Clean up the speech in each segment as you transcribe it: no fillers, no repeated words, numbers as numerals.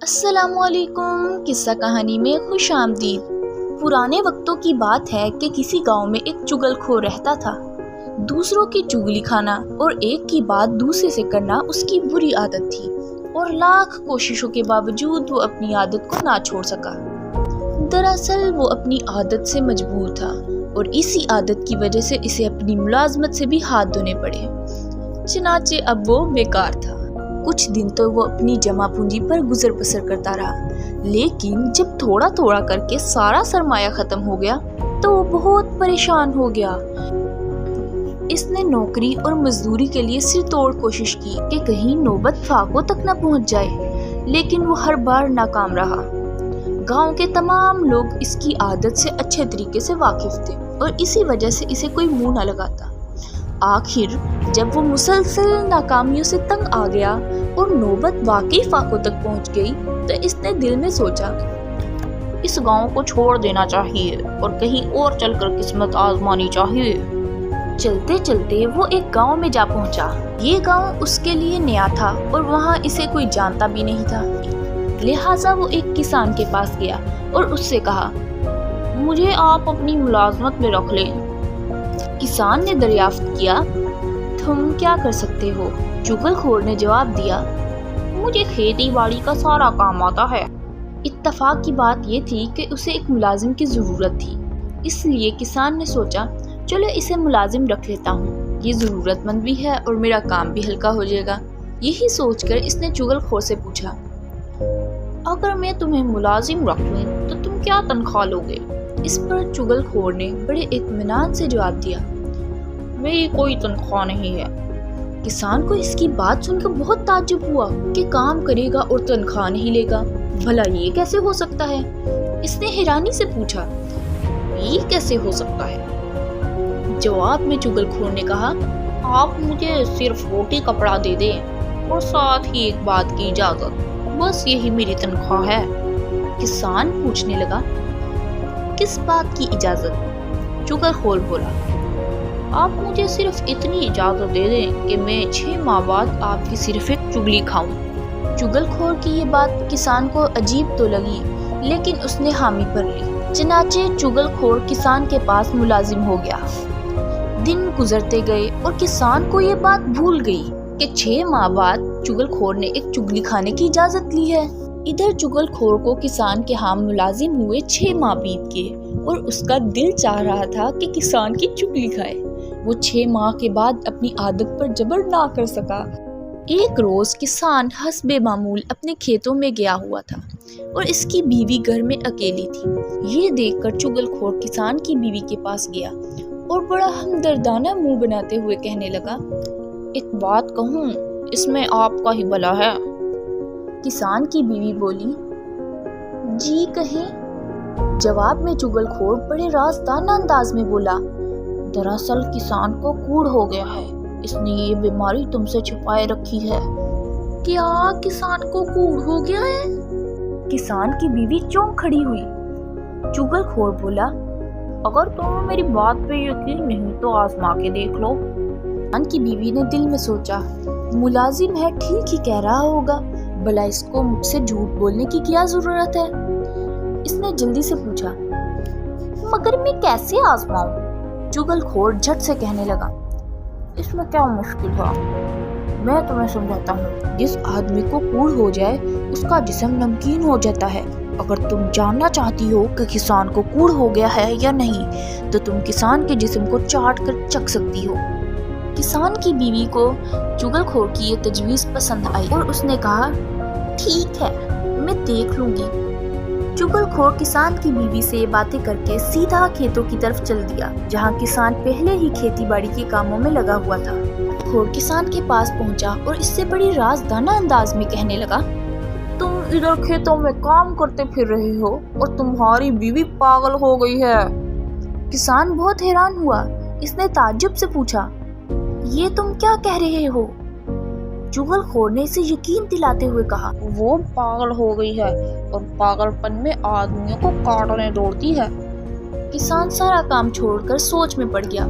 السلام علیکم۔ قصہ کہانی میں خوش آمدید۔ پرانے وقتوں کی بات ہے کہ کسی گاؤں میں ایک چگل خور رہتا تھا۔ دوسروں کی چگلی کھانا اور ایک کی بات دوسرے سے کرنا اس کی بری عادت تھی اور لاکھ کوششوں کے باوجود وہ اپنی عادت کو نہ چھوڑ سکا۔ دراصل وہ اپنی عادت سے مجبور تھا اور اسی عادت کی وجہ سے اسے اپنی ملازمت سے بھی ہاتھ دھونے پڑے۔ چنانچہ اب وہ بیکار تھا۔ کچھ دن تو وہ اپنی جمع پونجی پر گزر بسر کرتا رہا، لیکن جب تھوڑا تھوڑا کر کے سارا سرمایہ ختم ہو گیا تو وہ بہت پریشان ہو گیا۔ اس نے نوکری اور مزدوری کے لیے سر توڑ کوشش کی کہ کہیں نوبت فاقوں تک نہ پہنچ جائے، لیکن وہ ہر بار ناکام رہا۔ گاؤں کے تمام لوگ اس کی عادت سے اچھے طریقے سے واقف تھے اور اسی وجہ سے اسے کوئی منہ نہ لگاتا۔ آخر جب وہ مسلسل ناکامیوں سے تنگ آ گیا اور نوبت واقعی فاقوں تک پہنچ گئی تو اس نے دل میں سوچا، اس گاؤں کو چھوڑ دینا چاہیے اور کہیں اور چل کر قسمت آزمانی چاہیے۔ چلتے چلتے وہ ایک گاؤں میں جا پہنچا۔ یہ گاؤں اس کے لیے نیا تھا اور وہاں اسے کوئی جانتا بھی نہیں تھا، لہٰذا وہ ایک کسان کے پاس گیا اور اس سے کہا، مجھے آپ اپنی ملازمت میں رکھ لیں۔ کسان نے دریافت کیا، تم کیا کر سکتے ہو؟ چگل خور نے جواب دیا، مجھے کھیتی باڑی کا سارا کام آتا ہے۔ اتفاق کی بات یہ تھی کہ اسے ایک ملازم کی ضرورت تھی، اس لیے کسان نے سوچا، چلو اسے ملازم رکھ لیتا ہوں، یہ ضرورت مند بھی ہے اور میرا کام بھی ہلکا ہو جائے گا۔ یہی سوچ کر اس نے چگل خور سے پوچھا، اگر میں تمہیں ملازم رکھ لوں تو تم کیا تنخواہ لو گے؟ اس پر چگل خور نے بڑے اطمینان سے جواب دیا، میری کوئی تنخواہ نہیں ہے۔ کسان کو اس کی بات سن کر بہت تعجب ہوا کہ کام کرے گا اور تنخواہ نہیں لے گا، بھلا یہ کیسے ہو سکتا ہے؟ اس نے حیرانی سے پوچھا، یہ کیسے ہو سکتا ہے؟ جواب میں چگل خور نے کہا، آپ مجھے صرف روٹی کپڑا دے دیں اور ساتھ ہی ایک بات کی اجازت، بس یہی میری تنخواہ ہے۔ کسان پوچھنے لگا، کس بات کی اجازت؟ چگل خور بولا، آپ مجھے صرف اتنی اجازت دے دیں کہ میں 6 ماہ بعد آپ کی صرف ایک چگلی کھاؤں۔ چگل خور کی یہ بات کسان کو عجیب تو لگی، لیکن اس نے حامی بھر لی۔ چنانچہ چگل خور کسان کے پاس ملازم ہو گیا۔ دن گزرتے گئے اور کسان کو یہ بات بھول گئی کہ 6 ماہ بعد چگل خور نے ایک چگلی کھانے کی اجازت لی ہے۔ ادھر چگل خور کو کسان کے ہاں ملازم ہوئے 6 ماہ بیت گئے اور اس کا دل چاہ رہا تھا کہ کسان کی چگلی کھائے۔ وہ 6 ماہ کے بعد اپنی عادت پر جبر نہ کر سکا۔ ایک روز کسان حسب معمول اپنے کھیتوں میں گیا ہوا تھا اور اس کی بیوی گھر میں اکیلی تھی۔ یہ دیکھ کر چگل خور کسان کی بیوی کے پاس گیا اور بڑا ہمدردانہ منہ بناتے ہوئے کہنے لگا، ایک بات کہوں، اس میں آپ کا ہی بھلا ہے۔ کسان کی بیوی بولی، جی کہیں۔ جواب میں چگل خور بڑے رازدانہ انداز میں بولا، دراصل کسان کو کوڑ ہو گیا ہے، اس نے یہ بیماری تم سے چھپائے رکھی ہے۔ کیا کسان کو کوڑ ہو گیا ہے؟ کسان کی بیوی چونک کھڑی ہوئی۔ چگل خور بولا، اگر تمہیں میری بات پہ یقین نہیں تو آزما کے دیکھ لو۔ کسان کی بیوی نے دل میں سوچا، ملازم ہے، ٹھیک ہی کہہ رہا ہوگا، بھلا اس کو مجھ سے جھوٹ بولنے کی کیا ضرورت ہے؟ اس نے جلدی سے پوچھا، مگر میں کیسے آزماؤں؟ چگل خور جھٹ سے کہنے لگا، اس میں کیا مشکل ہے، میں تمہیں سمجھاتا ہوں۔ جس آدمی کو کوڑ ہو جائے اس کا جسم نمکین ہو جاتا ہے۔ اگر تم جاننا چاہتی ہو کہ کسان کو کوڑ ہو گیا ہے یا نہیں تو تم کسان کے جسم کو چاٹ کر چکھ سکتی ہو۔ کسان کی بیوی کو چگل خور کی یہ تجویز پسند آئی اور اس نے کہا، ٹھیک ہے، میں دیکھ لوں گی۔ چگل خور کسان کی بیوی سے یہ باتیں کر کے سیدھا کھیتوں کی طرف چل دیا، جہاں کسان پہلے ہی کھیتی باڑی کے کاموں میں لگا ہوا تھا۔ خور کسان کے پاس پہنچا اور اس سے بڑی رازدانہ انداز میں کہنے لگا، تم ادھر کھیتوں میں کام کرتے پھر رہے ہو اور تمہاری بیوی پاگل ہو گئی ہے۔ کسان بہت حیران ہوا۔ اس نے تعجب سے پوچھا، یہ تم کیا کہہ رہے ہو؟ چگل خور نے اسے یقین دلاتے ہوئے کہا، وہ پاگل ہو گئی ہے اور پاگل پن میں آدمیوں کو کاٹنے دوڑتی ہے۔ کسان سارا کام چھوڑ کر سوچ میں پڑ گیا۔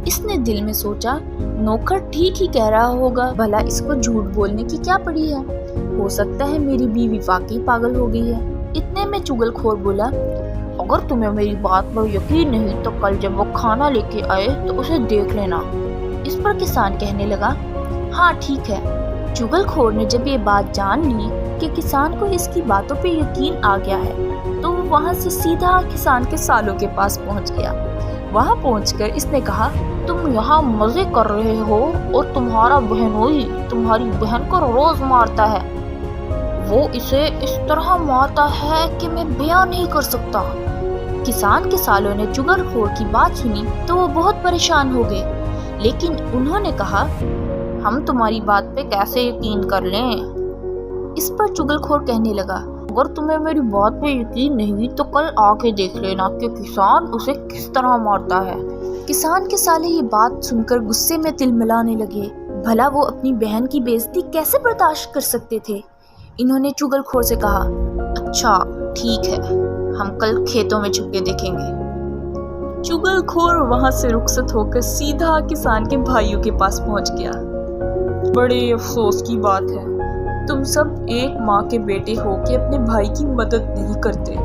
اس نے دل میں سوچا نوکر ٹھیک ہی کہہ رہا ہوگا، بھلا اس کو جھوٹ بولنے کی کیا پڑی ہے، ہو سکتا ہے میری بیوی واقعی پاگل ہو گئی ہے۔ اتنے میں چغل خور بولا، اگر تمہیں میری بات پر یقین نہیں تو کل جب وہ کھانا لے کے آئے تو اسے دیکھ لینا۔ اس پر کسان کہنے لگا، ہاں ٹھیک ہے۔ چغل خور نے جب یہ بات جان لی کہ کسان کو اس کی باتوں پہ یقین آ گیا ہے تو وہ وہاں سے سیدھا کسان کے سالوں کے پاس پہنچ گیا۔ وہاں پہنچ کر اس نے کہا، تم یہاں مزے کر رہے ہو اور تمہارا بہنوئی تمہاری بہن کو روز مارتا ہے، وہ اسے اس طرح مارتا ہے کہ میں بیان نہیں کر سکتا۔ کسان کے سالوں نے چغل خور کی بات سنی تو وہ بہت پریشان ہو گئے، لیکن انہوں نے کہا، ہم تمہاری بات پہ کیسے یقین کر لیں؟ اس پر چغل خور کہنے لگا، اگر تمہیں میری بات پہ یقین نہیں تو کل آ کے دیکھ لینا کہ کسان اسے کس طرح مارتا ہے۔ کسان کے سالے یہ بات سن کر غصے میں تل ملانے لگے، بھلا وہ اپنی بہن کی بے عزتی کیسے برداشت کر سکتے تھے۔ انہوں نے چغل خور سے کہا، اچھا ٹھیک ہے، ہم کل کھیتوں میں چھپ کے دیکھیں گے۔ چغل خور وہاں سے رخصت ہو کر سیدھا کسان کے بھائیوں کے پاس پہنچ گیا۔ بڑے افسوس کی بات ہے، تم سب ایک ماں کے بیٹے ہو کے اپنے بھائی کی مدد نہیں کرتے۔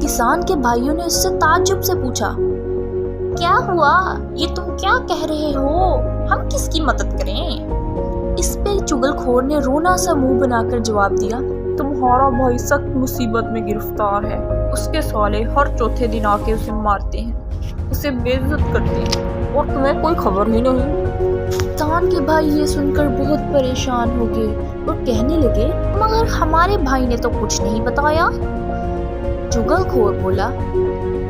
کسان کے بھائیوں نے اس سے تعجب سے پوچھا، کیا ہوا؟ یہ تم کیا کہہ رہے ہو؟ ہم کس کی مدد کریں؟ اس پہ چغل خور نے رونا سا منہ بنا کر جواب دیا، تمہارا بھائی سخت مصیبت میں گرفتار ہے، اس کے سالے ہر چوتھے دن آ کے اسے مارتے ہیں، اسے بے عزت کرتے ہیں اور تمہیں کوئی خبر ہی نہیں۔ کسان کے بھائی یہ سن کر بہت پریشان ہو گئے اور کہنے لگے، مگر ہمارے بھائی نے تو کچھ نہیں بتایا۔ چغل خور بولا،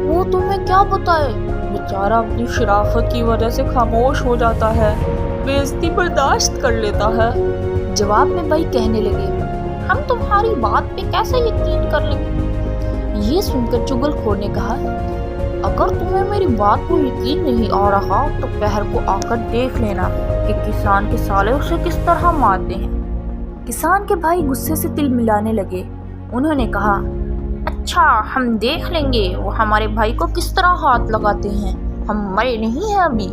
وہ تمہیں کیا بتائے، بیچارہ اپنی شرافت کی وجہ سے خاموش ہو جاتا ہے، بے عزتی برداشت کر لیتا ہے۔ جواب میں بھائی کہنے لگے، ہم تمہاری بات پہ کیسے یقین کر لیں؟ یہ سن کر چغل خور نے کہا، اگر تمہیں میری بات کو یقین نہیں آ رہا تو پہر کو آ کر دیکھ لینا کہ کسان کے سالے اسے کس طرح مارتے ہیں۔ کسان کے بھائی غصے سے تل ملانے لگے، انہوں نے کہا، اچھا ہم دیکھ لیں گے وہ ہمارے بھائی کو کس طرح ہاتھ لگاتے ہیں، ہم مرے نہیں ہیں ابھی۔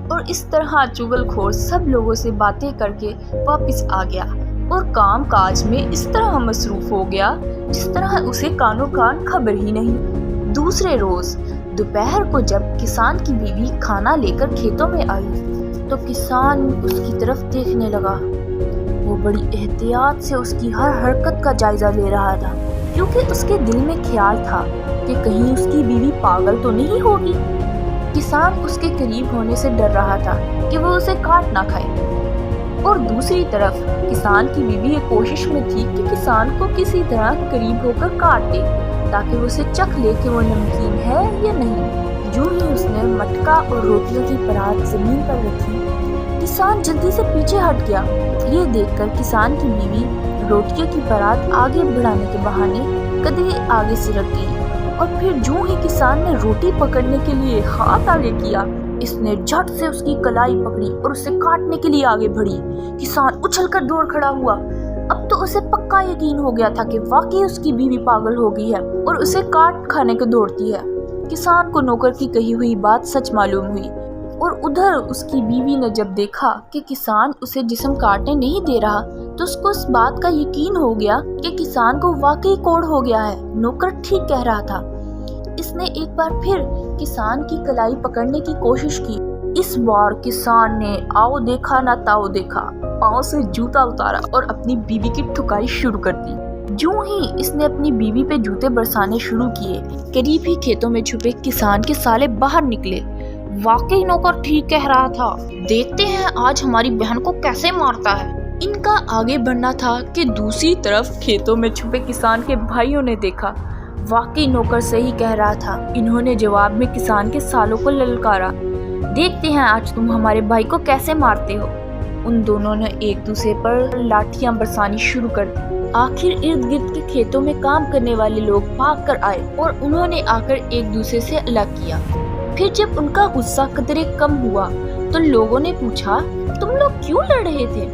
اور اس طرح چغل خور سب لوگوں سے باتیں کر کے واپس آ گیا اور کام کاج میں اس طرح مصروف ہو گیا جس طرح اسے کانوں کان خبر ہی نہیں۔ دوسرے روز دوپہر کو جب کسان کی بیوی کھانا لے کر کھیتوں میں آئی تو کسان اس کی طرف دیکھنے لگا۔ وہ بڑی احتیاط سے اس کی ہر حرکت کا جائزہ لے رہا تھا، کیونکہ اس کے دل میں خیال تھا کہ کہیں اس کی بیوی پاگل تو نہیں ہوگی۔ کسان اس کے قریب ہونے سے ڈر رہا تھا کہ وہ اسے کاٹ نہ کھائے، اور دوسری طرف کسان کی بیوی یہ کوشش میں تھی کہ کسان کو کسی طرح قریب ہو کر کاٹ دے تاکہ وہ اسے چکھ لے کہ وہ نمکین ہے یا نہیں۔ جو ہی اس نے مٹکا اور روٹیوں کی پرات زمین پر رکھی، کسان جلدی سے پیچھے ہٹ گیا۔ یہ دیکھ کر کسان کی بیوی روٹیوں کی پرات آگے بڑھانے کے بہانے قدرے آگے سرک گئی، اور پھر جو ہی کسان نے روٹی پکڑنے کے لیے ہاتھ آگے کیا، اس نے جھٹ سے اس کی کلائی پکڑی اور اسے کاٹنے کے لیے آگے بڑھی۔ کسان اچھل کر دوڑ کھڑا ہوا۔ اب تو اسے پکا یقین ہو گیا تھا کہ واقعی اس کی بیوی پاگل ہو گئی ہے اور اسے کاٹ کھانے کو دوڑتی ہے۔ کسان کو نوکر کی کہی ہوئی بات سچ معلوم ہوئی، اور ادھر اس کی بیوی نے جب دیکھا کہ کسان اسے جسم کاٹنے نہیں دے رہا تو اس کو اس بات کا یقین ہو گیا کہ کسان کو واقعی کوڑ ہو گیا ہے، نوکر ٹھیک کہہ رہا تھا۔ اس نے ایک بار پھر کسان کی کلائی پکڑنے کی کوشش کی۔ اس بار کسان نے آؤ دیکھا نہ تاؤ دیکھا، پاؤں سے جوتا اتارا اور اپنی بیوی کی ٹھکائی شروع کر دی۔ جو ہی اس نے اپنی بیوی پہ جوتے برسانے شروع کیے، قریب ہی کھیتوں میں چھپے کسان کے سالے باہر نکلے۔ واقعی نوکر ٹھیک کہہ رہا تھا، دیکھتے ہیں آج ہماری بہن کو کیسے مارتا ہے۔ ان کا آگے بڑھنا تھا کہ دوسری طرف کھیتوں میں چھپے کسان کے بھائیوں نے دیکھا، واقعی نوکر صحیح کہہ رہا تھا۔ انہوں نے جواب میں کسان کے سالوں کو للکارا، دیکھتے ہیں آج تم ہمارے بھائی کو کیسے مارتے ہو۔ ان دونوں نے ایک دوسرے پر لاٹھیاں برسانی شروع کر دی۔ آخر ارد گرد کے کھیتوں میں کام کرنے والے لوگ بھاگ کر آئے اور انہوں نے آ کر ایک دوسرے سے الگ کیا۔ پھر جب ان کا غصہ قدرے کم ہوا تو لوگوں نے پوچھا، تم لوگ کیوں لڑ رہے تھے؟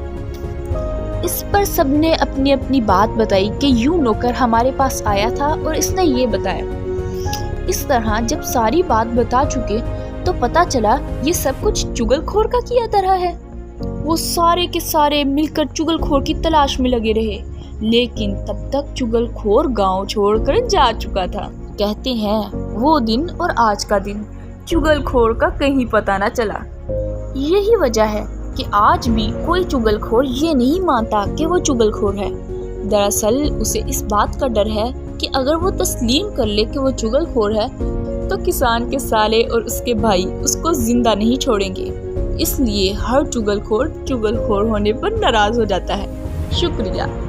اس پر سب نے اپنی اپنی بات بتائی کہ یوں نوکر ہمارے پاس آیا تھا اور اس نے یہ بتایا۔ اس طرح جب ساری بات بتا چکے تو پتا چلا یہ سب کچھ چگل خور کا کیا طرح ہے۔ وہ سارے کے سارے مل کر چگل خور کی تلاش میں لگے رہے، لیکن تب تک چگل خور گاؤں چھوڑ کر جا چکا تھا۔ کہتے ہیں وہ دن اور آج کا دن چگل خور کا کہیں پتہ نہ چلا۔ یہی وجہ ہے کہ آج بھی کوئی چگل خور یہ نہیں مانتا کہ وہ چگل خور ہے۔ دراصل اسے اس بات کا ڈر ہے کہ اگر وہ تسلیم کر لے کہ وہ چگل خور ہے تو کسان کے سالے اور اس کے بھائی اس کو زندہ نہیں چھوڑیں گے۔ اس لیے ہر چگل خور ہونے پر ناراض ہو جاتا ہے۔ شکریہ۔